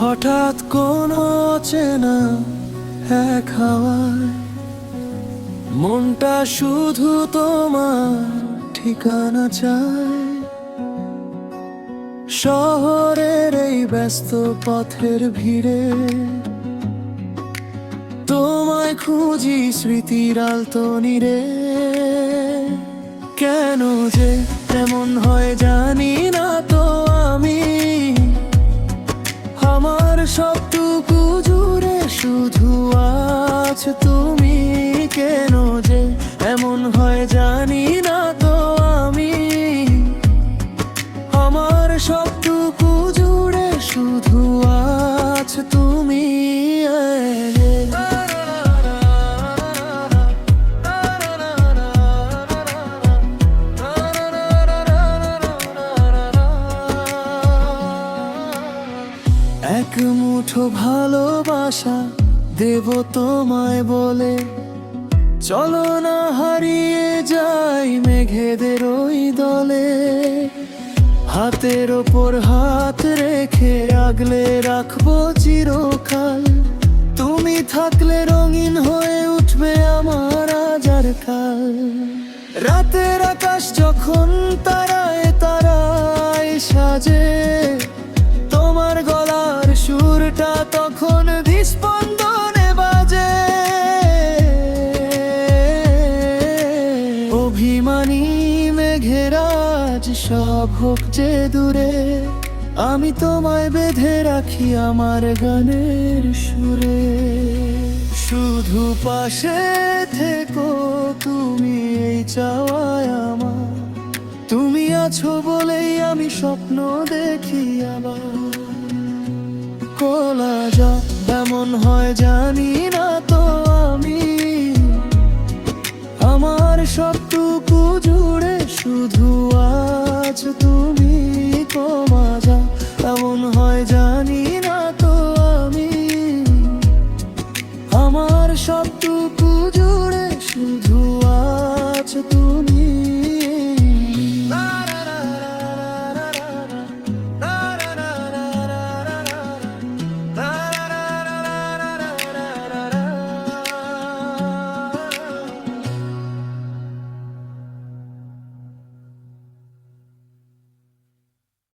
হঠাৎ কোনো অচেনা এক হাওয়ায় মনটা শুধু তোমার ঠিকানা চায়। শহরের এই ব্যস্ত পথের ভিড়ে তোমায় খুঁজি স্মৃতির আলতনিরে। কেন যে এমন হয় জানি না তো আমি, আমার সবটুকু জুড়ে শুধু আছো তুমি। কেন যে এমন হয় জানি না তো আমি, আমার সবটুকু জুড়ে শুধু আছো তুমি। এক মুঠো ভালোবাসা দেব তোমায় বলে, চলো না হারিয়ে যাই মেঘেদের ওই দলে। হাতের ওপর হাত রেখে আগলে রাখবো চিরকাল, তুমি থাকলে রঙিন হয়ে উঠবে আমার আজ আর কাল। রাতের আকাশ যখন তারায় তারায় সাজে, তোমার গলার সুরটা তখন বিস্পন্দনে বাজে। অভিমানী মেঘেরাজ সব হোক যে দূরে, আমি তোমায় বেঁধে রাখি আমার গানের সুরে। শুধু পাশে থেকো তুমি, এই চাওয়ায় আমার। তুমি আছো বলেই আমি স্বপ্ন দেখি আবার। কোলা যা এমন হয় জানি না তো আমি, আমার সবটুকু জুড়ে শুধু আছো তুমি। কোমা যা এমন হয় জানি